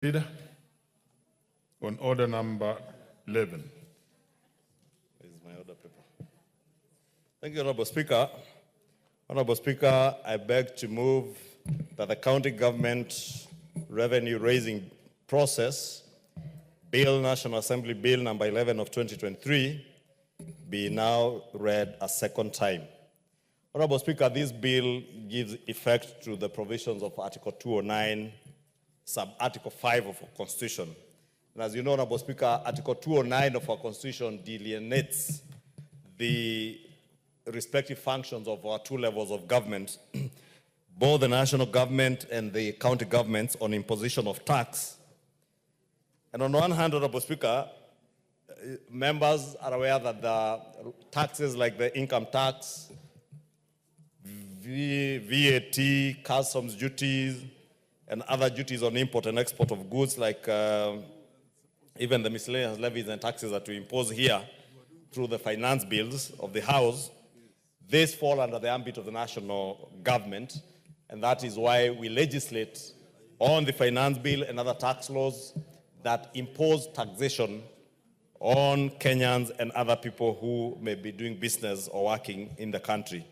On order number 11. This is my order paper. Thank you, Honorable Speaker. Honorable Speaker, I beg to move that the county government revenue raising process, Bill, National Assembly Bill number 11 of 2023, be now read a second time. Honorable Speaker, this bill gives effect to the provisions of Article 209, sub-Article 5 of our Constitution. And as you know, Honorable Speaker, Article 209 of our Constitution delineates the respective functions of our two levels of government, both the national government and the county governments, on imposition of tax. And on one hand, Honorable Speaker, members are aware that the taxes like the income tax, VAT, customs duties, and other duties on import and export of goods, like even the miscellaneous levies and taxes that we impose here through the finance bills of the House, these fall under the ambit of the national government, and that is why we legislate on the finance bill and other tax laws that impose taxation on Kenyans and other people who may be doing business or working in the country.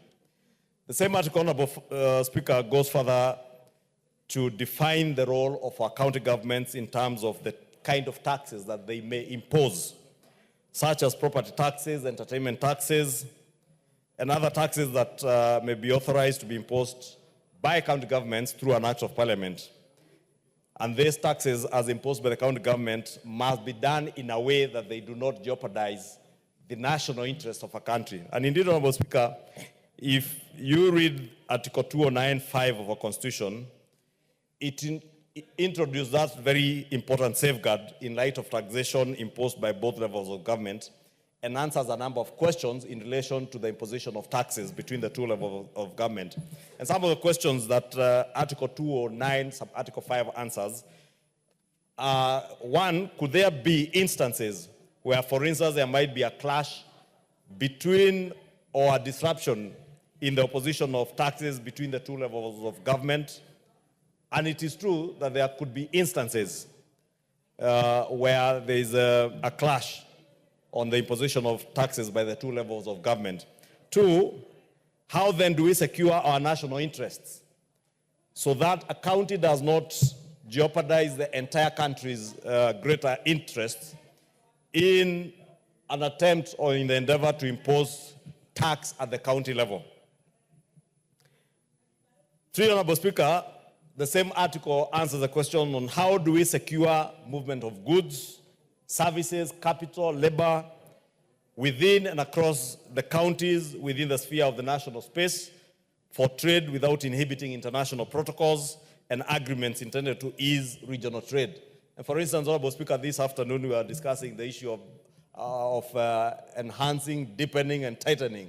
The same article, Honorable Speaker, goes further to define the role of our county governments in terms of the kind of taxes that they may impose, such as property taxes, entertainment taxes, and other taxes that may be authorized to be imposed by county governments through an act of parliament. And these taxes, as imposed by the county government, must be done in a way that they do not jeopardize the national interest of a country. And indeed, Honorable Speaker, if you read Article 209(5) of our Constitution, it introduced that very important safeguard in light of taxation imposed by both levels of government, and answers a number of questions in relation to the imposition of taxes between the two levels of government. And some of the questions that Article 209, sub-Article 5 answers are, one, could there be instances where, for instance, there might be a clash between or a disruption in the opposition of taxes between the two levels of government? And it is true that there could be instances where there is a clash on the imposition of taxes by the two levels of government. Two, how then do we secure our national interests so that a county does not jeopardize the entire country's greater interests in an attempt or in the endeavor to impose tax at the county level? Three, Honorable Speaker, the same article answers the question on how do we secure movement of goods, services, capital, labor within and across the counties within the sphere of the national space for trade without inhibiting international protocols and agreements intended to ease regional trade. And for instance, Honorable Speaker, this afternoon we are discussing the issue of enhancing, deepening, and tightening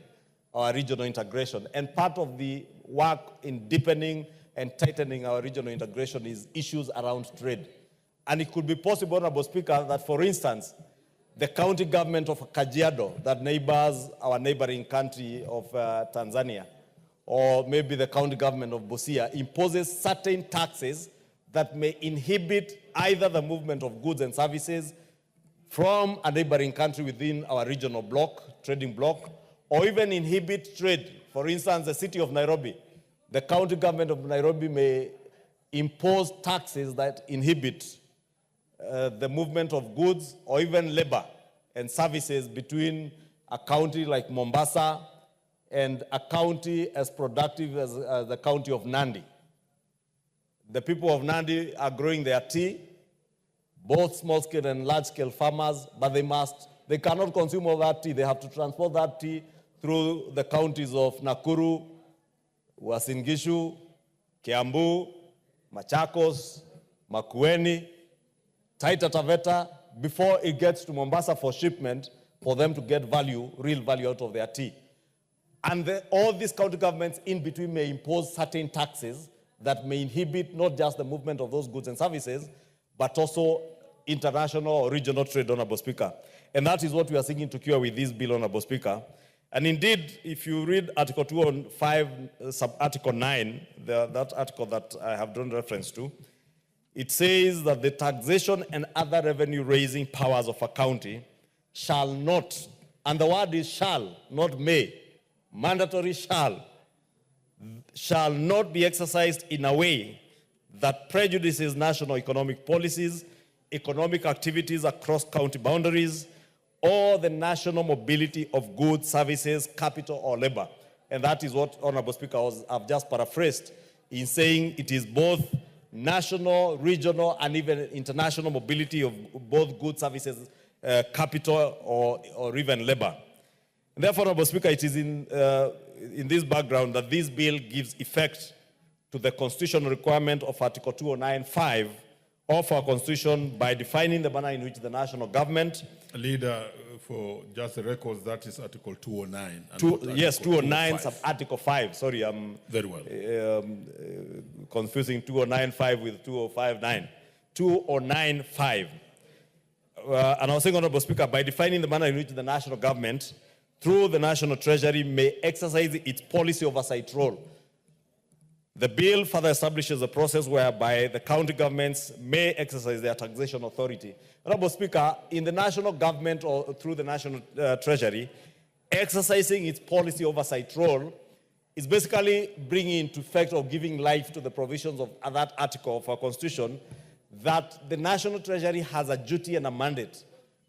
our regional integration. And part of the work in deepening and tightening our regional integration is issues around trade. And it could be possible, Honorable Speaker, that, for instance, the county government of Kajiado, that neighbors our neighboring country of Tanzania, or maybe the county government of Busia, imposes certain taxes that may inhibit either the movement of goods and services from a neighboring country within our regional bloc, trading bloc, or even inhibit trade. For instance, the city of Nairobi, the county government of Nairobi may impose taxes that inhibit the movement of goods or even labor and services between a county like Mombasa and a county as productive as the county of Nandi. The people of Nandi are growing their tea, both small-scale and large-scale farmers, but they cannot consume all that tea. They have to transport that tea through the counties of Nakuru, Uasin Gishu, Kiambu, Machakos, Makueni, Taita Taveta, before it gets to Mombasa for shipment, for them to get value, real value out of their tea. And all these county governments in between may impose certain taxes that may inhibit not just the movement of those goods and services, but also international or regional trade, Honorable Speaker. And that is what we are seeking to cure with this bill, Honorable Speaker. And indeed, if you read Article 205, sub-Article 9, that article that I have drawn reference to, it says that the taxation and other revenue-raising powers of a county shall not, and the word is shall, not may, mandatory shall not be exercised in a way that prejudices national economic policies, economic activities across county boundaries, or the national mobility of goods, services, capital, or labor. And that is what, Honorable Speaker, I've just paraphrased in saying it is both national, regional, and even international mobility of both goods, services, capital, or even labor. And therefore, Honorable Speaker, it is in this background that this bill gives effect to the constitutional requirement of Article 209(5) of our Constitution by defining the manner in which the national government... Leader, for just the records, that is Article 209. Yes, 209 sub-Article 5. Sorry, I'm very well confusing 209(5) with 205(9). 209(5). And I was saying, Honorable Speaker, by defining the manner in which the national government, through the National Treasury, may exercise its policy oversight role. The bill further establishes a process whereby the county governments may exercise their taxation authority. Honorable Speaker, in the national government or through the National Treasury, exercising its policy oversight role is basically bringing into effect or giving life to the provisions of that article of our Constitution that the National Treasury has a duty and a mandate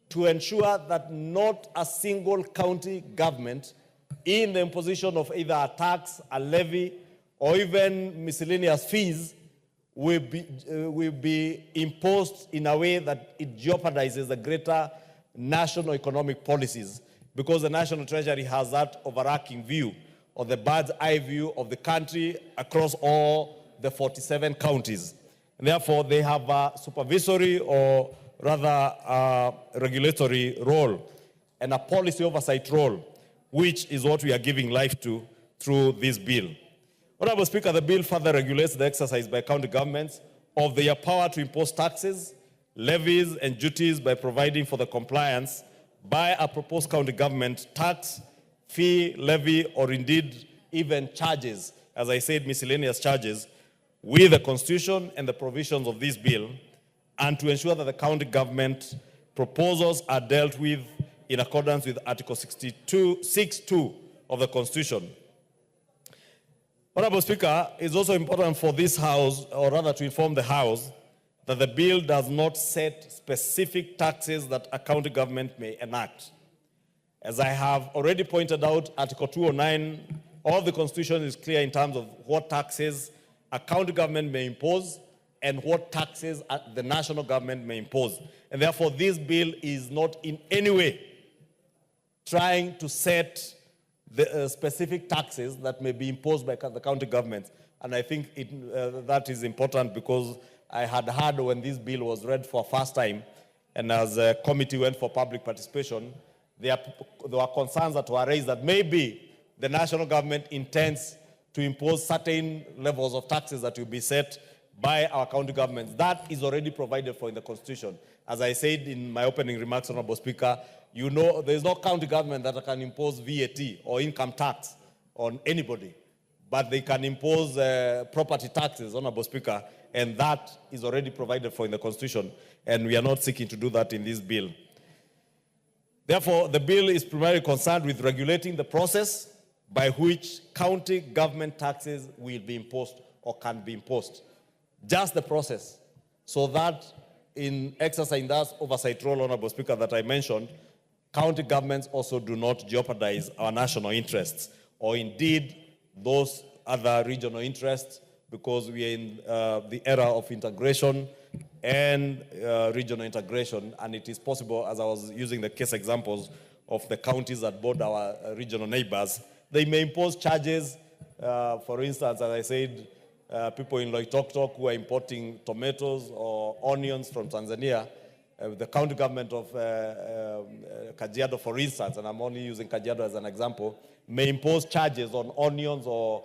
to ensure that not a single county government in the imposition of either a tax, a levy, or even miscellaneous fees will be imposed in a way that it jeopardizes the greater national economic policies, because the National Treasury has that overarching view or the bird's eye view of the country across all the 47 counties. And therefore, they have a supervisory or rather a regulatory role and a policy oversight role, which is what we are giving life to through this bill. Honorable Speaker, the bill further regulates the exercise by county governments of their power to impose taxes, levies, and duties by providing for the compliance by a proposed county government tax, fee, levy, or indeed even charges, as I said, miscellaneous charges, with the Constitution and the provisions of this bill, and to ensure that the county government proposals are dealt with in accordance with Article 6(2) of the Constitution. Honorable Speaker, it's also important for this House, or rather to inform the House, that the bill does not set specific taxes that a county government may enact. As I have already pointed out, Article 209 of the Constitution is clear in terms of what taxes a county government may impose and what taxes the national government may impose. And therefore, this bill is not in any way trying to set the specific taxes that may be imposed by the county governments. And I think that is important, because I had heard when this bill was read for first time, and as a committee went for public participation, there were concerns that were raised that maybe the national government intends to impose certain levels of taxes that will be set by our county governments. That is already provided for in the Constitution. As I said in my opening remarks, Honorable Speaker, you know there is no county government that can impose VAT or income tax on anybody, but they can impose property taxes, Honorable Speaker, and that is already provided for in the Constitution, and we are not seeking to do that in this bill. Therefore, the bill is primarily concerned with regulating the process by which county government taxes will be imposed or can be imposed. Just the process, so that in exercising that oversight role, Honorable Speaker, that I mentioned, county governments also do not jeopardize our national interests, or indeed those other regional interests, because we are in the era of integration and regional integration, and it is possible, as I was using the case examples of the counties that border our regional neighbors, they may impose charges. For instance, as I said, people in Loitoktok who are importing tomatoes or onions from Tanzania, the county government of Kajiado, for instance, and I'm only using Kajiado as an example, may impose charges on onions or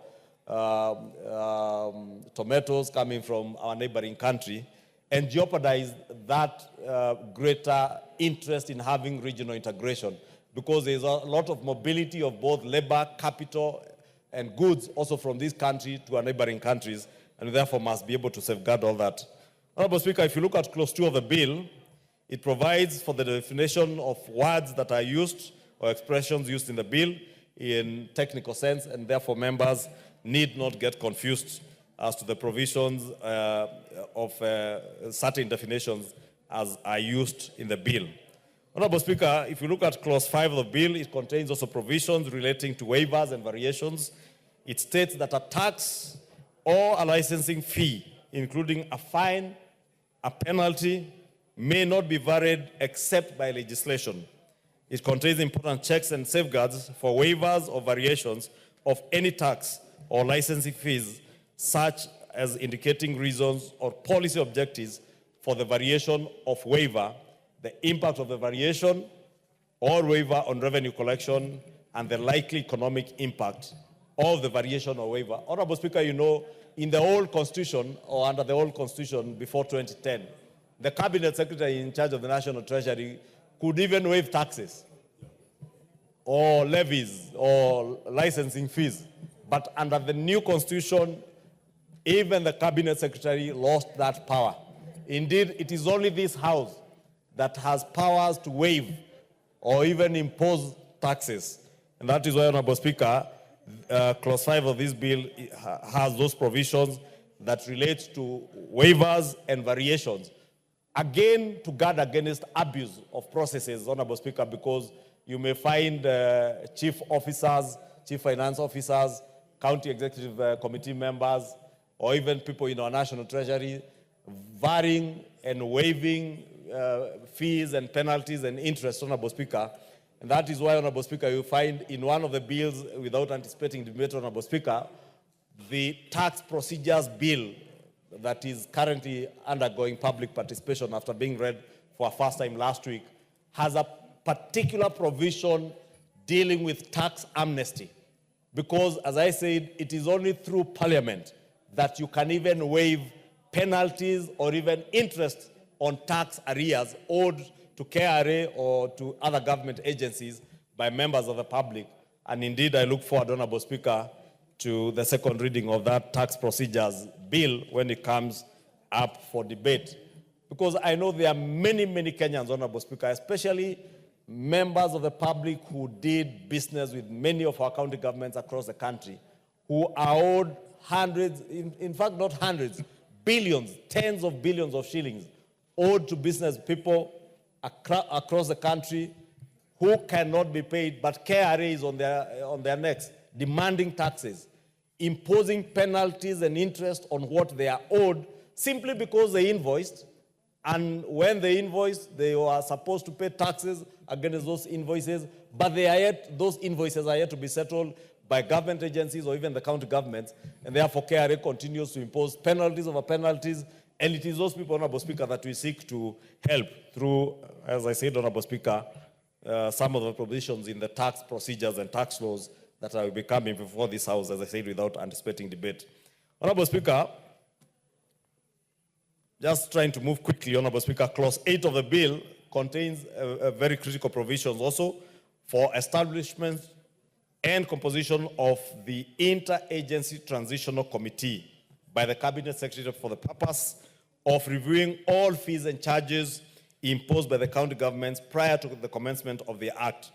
tomatoes coming from our neighboring country, and jeopardize that greater interest in having regional integration, because there's a lot of mobility of both labor, capital, and goods also from this country to our neighboring countries, and therefore must be able to safeguard all that. Honorable Speaker, if you look at clause 2 of the bill, it provides for the definition of words that are used or expressions used in the bill in technical sense, and therefore members need not get confused as to the provisions of certain definitions as are used in the bill. Honorable Speaker, if you look at clause 5 of the bill, it contains also provisions relating to waivers and variations. It states that a tax or a licensing fee, including a fine, a penalty, may not be varied except by legislation. It contains important checks and safeguards for waivers or variations of any tax or licensing fees, such as indicating reasons or policy objectives for the variation of waiver, the impact of the variation or waiver on revenue collection, and the likely economic impact of the variation or waiver. Honorable Speaker, you know, in the old constitution, or under the old constitution before 2010, the cabinet secretary in charge of the National Treasury could even waive taxes or levies or licensing fees. But under the new constitution, even the cabinet secretary lost that power. Indeed, it is only this house that has powers to waive or even impose taxes. And that is why, Honorable Speaker, clause 5 of this bill has those provisions that relate to waivers and variations. Again, to guard against abuse of processes, Honorable Speaker, because you may find chief officers, chief finance officers, county executive committee members, or even people in our National Treasury varying and waiving fees and penalties and interest, Honorable Speaker. And that is why, Honorable Speaker, you find in one of the bills, without anticipating debate, Honorable Speaker, the tax procedures bill that is currently undergoing public participation after being read for a first time last week has a particular provision dealing with tax amnesty. Because, as I said, it is only through Parliament that you can even waive penalties or even interest on tax arrears owed to KRA or to other government agencies by members of the public. And indeed, I look forward, Honorable Speaker, to the second reading of that tax procedures bill when it comes up for debate. Because I know there are many, many Kenyans, Honorable Speaker, especially members of the public who did business with many of our county governments across the country, who are owed hundreds, in fact not hundreds, billions, tens of billions of shillings owed to business people across the country who cannot be paid, but KRA is on their necks, demanding taxes, imposing penalties and interest on what they are owed simply because they invoiced. And when they invoiced, they were supposed to pay taxes against those invoices, but those invoices are yet to be settled by government agencies or even the county governments, and therefore KRA continues to impose penalties over penalties, and it is those people, Honorable Speaker, that we seek to help through, as I said, Honorable Speaker, some of the provisions in the tax procedures and tax laws that will be coming before this House, as I said, without anticipating debate. Honorable Speaker, just trying to move quickly, Honorable Speaker, clause 8 of the bill contains a very critical provisions also for establishment and composition of the Interagency Transitional Committee by the Cabinet Secretary for the purpose of reviewing all fees and charges imposed by the county governments prior to the commencement of the Act.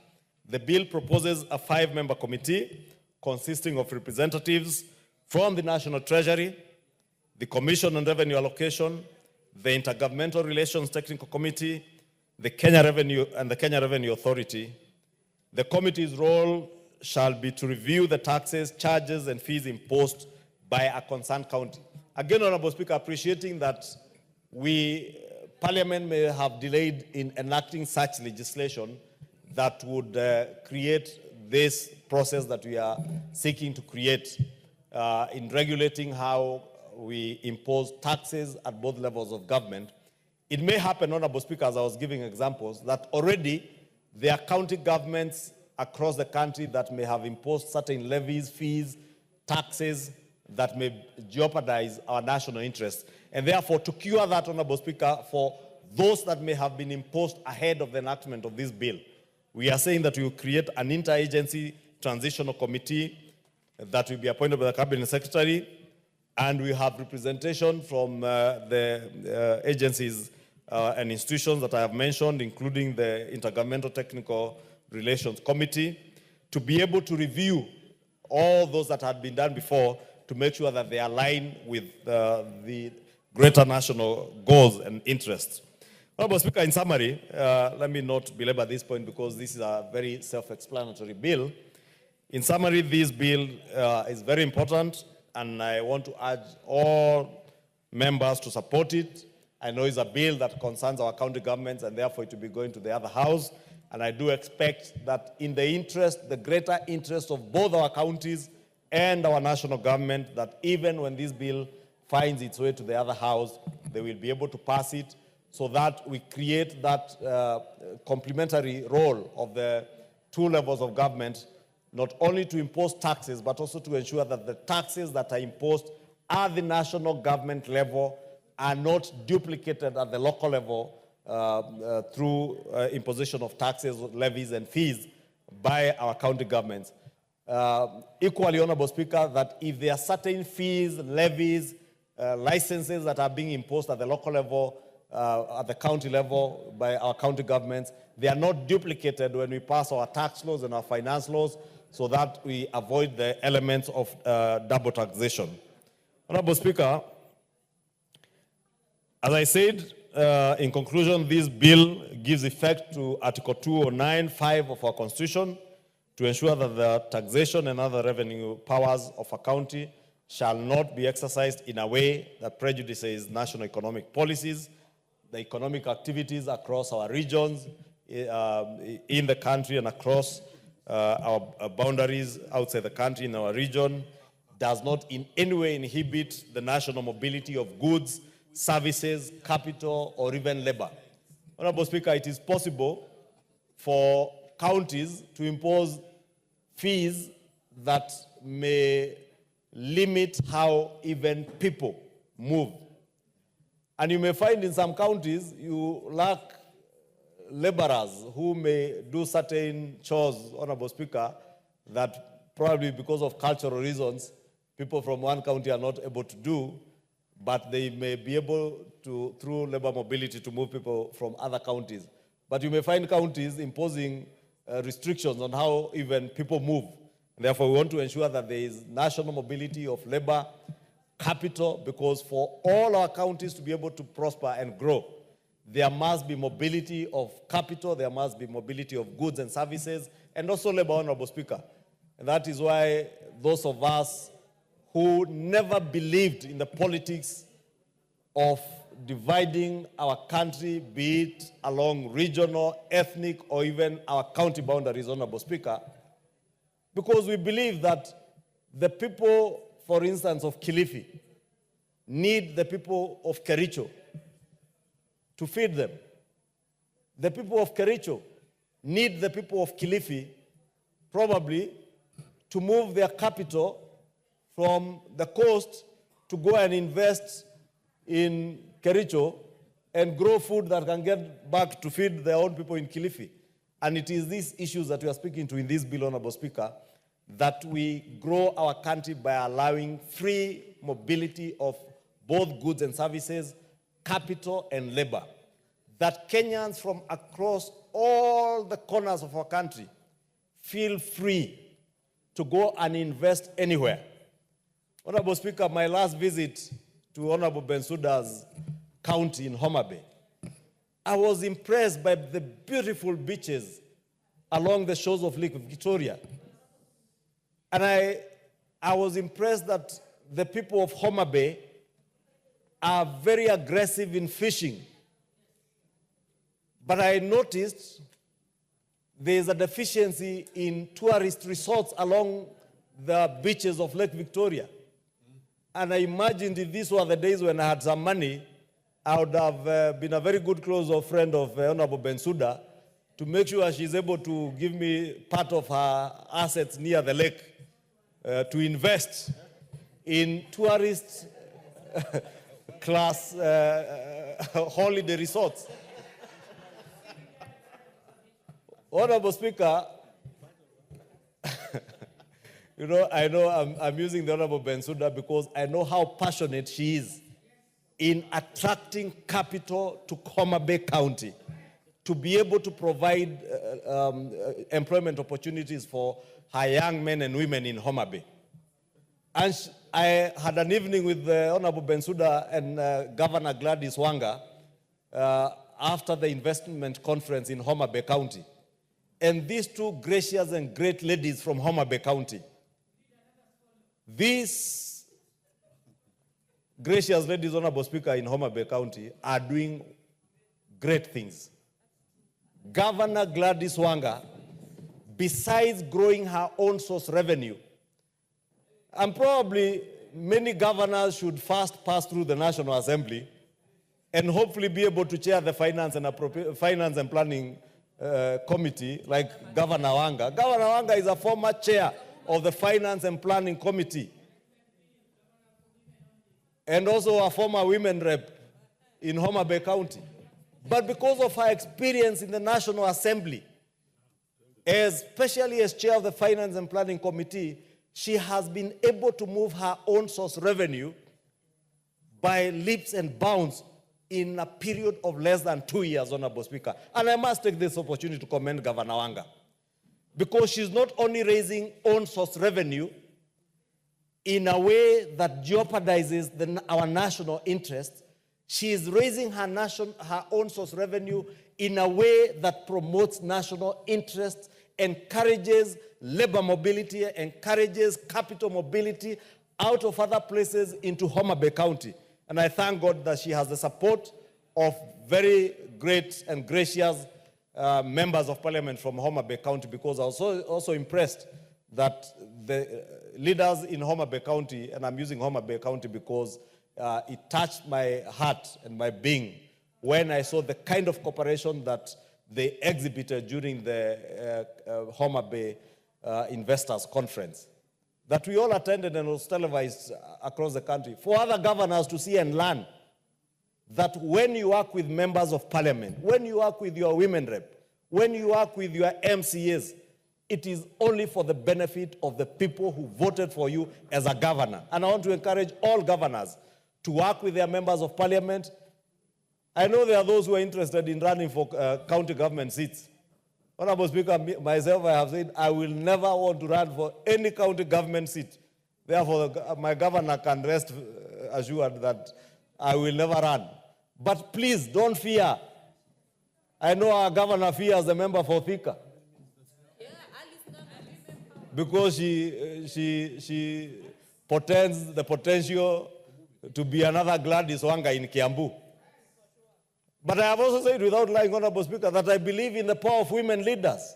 The bill proposes a 5-member committee consisting of representatives from the National Treasury, the Commission on Revenue Allocation, the Intergovernmental Relations Technical Committee, the Kenya Revenue and the Kenya Revenue Authority. The committee's role shall be to review the taxes, charges, and fees imposed by a concerned county. Again, Honorable Speaker, appreciating that Parliament may have delayed in enacting such legislation that would create this process that we are seeking to create in regulating how we impose taxes at both levels of government. It may happen, Honorable Speaker, as I was giving examples, that already there are county governments across the country that may have imposed certain levies, fees, taxes that may jeopardize our national interests. And therefore, to cure that, Honorable Speaker, for those that may have been imposed ahead of the enactment of this bill, we are saying that we will create an interagency transitional committee that will be appointed by the Cabinet Secretary, And we have representation from the agencies and institutions that I have mentioned, including the Intergovernmental Technical Relations Committee, to be able to review all those that had been done before to make sure that they align with the greater national goals and interests. Honorable Speaker, in summary, let me not belabor this point because this is a very self-explanatory bill. In summary, this bill is very important, and I want to urge all members to support it. I know it's a bill that concerns our county governments, and therefore it will be going to the other house. And I do expect that in the greater interest of both our counties and our national government, that even when this bill finds its way to the other house, they will be able to pass it so that we create that complementary role of the two levels of government, not only to impose taxes, but also to ensure that the taxes that are imposed at the national government level are not duplicated at the local level through imposition of taxes, levies, and fees by our county governments. Equally, Honorable Speaker, that if there are certain fees, levies, licenses that are being imposed at the local level, at the county level by our county governments, they are not duplicated when we pass our tax laws and our finance laws, so that we avoid the elements of double taxation. Honorable Speaker, as I said, in conclusion, this bill gives effect to Article 209(5) of our Constitution to ensure that the taxation and other revenue powers of a county shall not be exercised in a way that prejudices national economic policies, the economic activities across our regions, in the country and across our boundaries outside the country, in our region, does not in any way inhibit the national mobility of goods, services, capital, or even labor. Honorable Speaker, it is possible for counties to impose fees that may limit how even people move. And you may find in some counties you lack laborers who may do certain chores, Honorable Speaker, that probably because of cultural reasons, people from one county are not able to do, but they may be able to, through labor mobility, to move people from other counties. But you may find counties imposing restrictions on how even people move. Therefore, we want to ensure that there is national mobility of labor, capital, because for all our counties to be able to prosper and grow, there must be mobility of capital, there must be mobility of goods and services, and also labor, Honorable Speaker. And that is why those of us who never believed in the politics of dividing our country, be it along regional, ethnic, or even our county boundaries, Honorable Speaker, because we believe that the people, for instance, of Kilifi, need the people of Kericho to feed them. The people of Kericho need the people of Kilifi probably to move their capital from the coast to go and invest in Kericho and grow food that can get back to feed their own people in Kilifi. And it is these issues that we are speaking to in this bill, Honorable Speaker, that we grow our country by allowing free mobility of both goods and services, capital and labor. That Kenyans from across all the corners of our country feel free to go and invest anywhere. Honorable Speaker, my last visit to Honorable Bensouda's county in Homa Bay, I was impressed by the beautiful beaches along the shores of Lake Victoria. And I was impressed that the people of Homa Bay are very aggressive in fishing. But I noticed there's a deficiency in tourist resorts along the beaches of Lake Victoria. And I imagined if these were the days when I had some money, I would have been a very good close friend of Honorable Bensouda to make sure she's able to give me part of her assets near the lake to invest in tourist class holiday resorts. Honorable Speaker, I know I'm using the Honorable Bensouda because I know how passionate she is in attracting capital to Homa Bay County to be able to provide employment opportunities for her young men and women in Homa Bay. And I had an evening with the Honorable Bensouda and Governor Gladys Wanga after the investment conference in Homa Bay County. And these two gracious and great ladies from Homa Bay County, these gracious ladies, Honorable Speaker, in Homa Bay County are doing great things. Governor Gladys Wanga, besides growing her own source revenue, and probably many governors should first pass through the National Assembly and hopefully be able to chair the Finance and Planning Committee like Governor Wanga. Governor Wanga is a former chair of the Finance and Planning Committee and also a former women rep in Homa Bay County. But because of her experience in the National Assembly, especially as chair of the Finance and Planning Committee, she has been able to move her own source revenue by leaps and bounds in a period of less than 2 years, Honorable Speaker. And I must take this opportunity to commend Governor Wanga, because she's not only raising own source revenue in a way that jeopardizes our national interests, she is raising her own source revenue in a way that promotes national interests, encourages labor mobility, encourages capital mobility out of other places into Homa Bay County. And I thank God that she has the support of very great and gracious members of parliament from Homa Bay County, because I was also impressed that the leaders in Homa Bay County, and I'm using Homa Bay County because it touched my heart and my being when I saw the kind of cooperation that they exhibited during the Homa Bay Investors Conference that we all attended and was televised across the country, for other governors to see and learn that when you work with members of parliament, when you work with your women rep, when you work with your MCAs, it is only for the benefit of the people who voted for you as a governor. And I want to encourage all governors to work with their members of parliament. I know there are those who are interested in running for county government seats. Honorable Speaker, myself, I have said I will never want to run for any county government seat. Therefore, my governor can rest assured that I will never run. But please, don't fear. I know our governor fears the member for Thika, because she portends the potential to be another Gladys Wanga in Kiambu. But I have also said, without lying, Honorable Speaker, that I believe in the power of women leaders.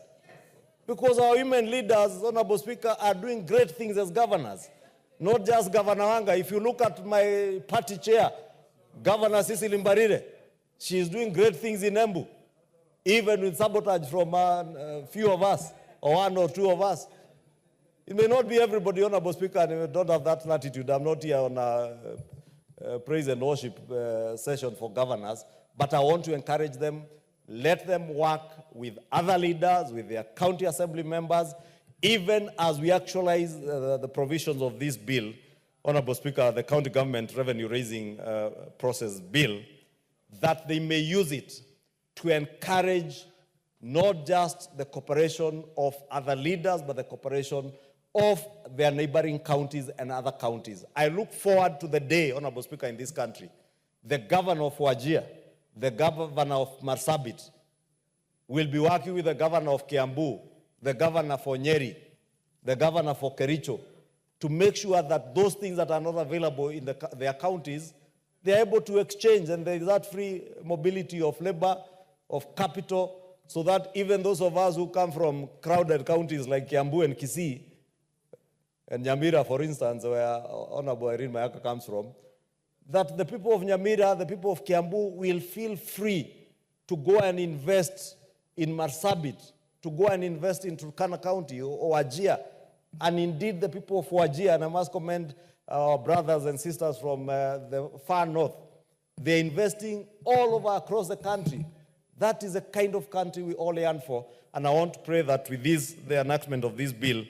Because our women leaders, Honorable Speaker, are doing great things as governors. Not just Governor Wanga. If you look at my party chair, Governor Cecily Mbarire, she is doing great things in Embu, even with sabotage from a few of us, or one or two of us. It may not be everybody, Honorable Speaker, and we don't have that latitude. I'm not here on a praise and worship session for governors, but I want to encourage them. Let them work with other leaders, with their county assembly members, even as we actualize the provisions of this bill, Honorable Speaker, the county government revenue raising process bill, that they may use it to encourage not just the cooperation of other leaders, but the cooperation of their neighboring counties and other counties. I look forward to the day, Honorable Speaker, in this country, the governor of Wajir, the governor of Marsabit will be working with the governor of Kiambu, the governor for Nyeri, the governor for Kericho, to make sure that those things that are not available in their counties, they are able to exchange, and there is that free mobility of labor, of capital, so that even those of us who come from crowded counties like Kiambu and Kisii, and Nyamira, for instance, where Honorable Irene Mayaka comes from, that the people of Nyamira, the people of Kiambu will feel free to go and invest in Marsabit, to go and invest in Turkana County or Wajir. And indeed, the people of Wajir, and I must commend our brothers and sisters from the far north, they're investing all over across the country. That is the kind of country we all yearn for. And I want to pray that with this, the enactment of this bill,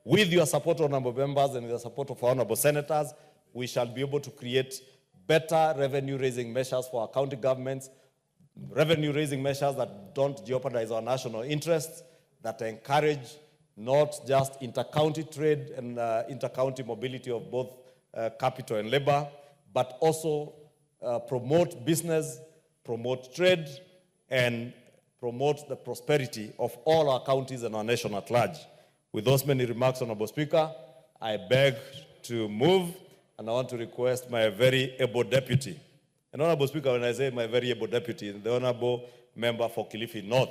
with your support, honorable members, and with the support of honorable senators, we shall be able to create better revenue-raising measures for our county governments, revenue-raising measures that don't jeopardize our national interests, that encourage not just inter-county trade and inter-county mobility of both capital and labor, but also promote business, promote trade, and promote the prosperity of all our counties and our nation at large. With those many remarks, Honorable Speaker, I beg to move, and I want to request my very able deputy. And Honorable Speaker, when I say my very able deputy, the Honorable Member for Kilifi North,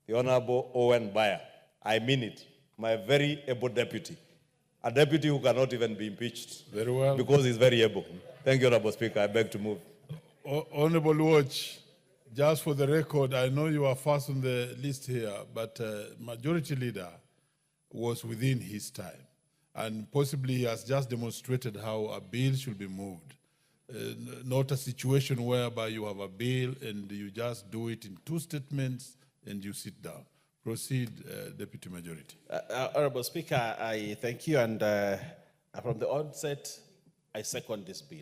the Honorable Owen Bayer, I mean it, my very able deputy. A deputy who cannot even be impeached. Very well. Because he's very able. Thank you, Honorable Speaker. I beg to move. Honorable Watch, just for the record, I know you are first on the list here, but Majority Leader was within his time. And possibly he has just demonstrated how a bill should be moved. Not a situation whereby you have a bill and you just do it in 2 statements and you sit down. Proceed, Deputy Majority. Honorable Speaker, I thank you, and from the onset, I second this bill.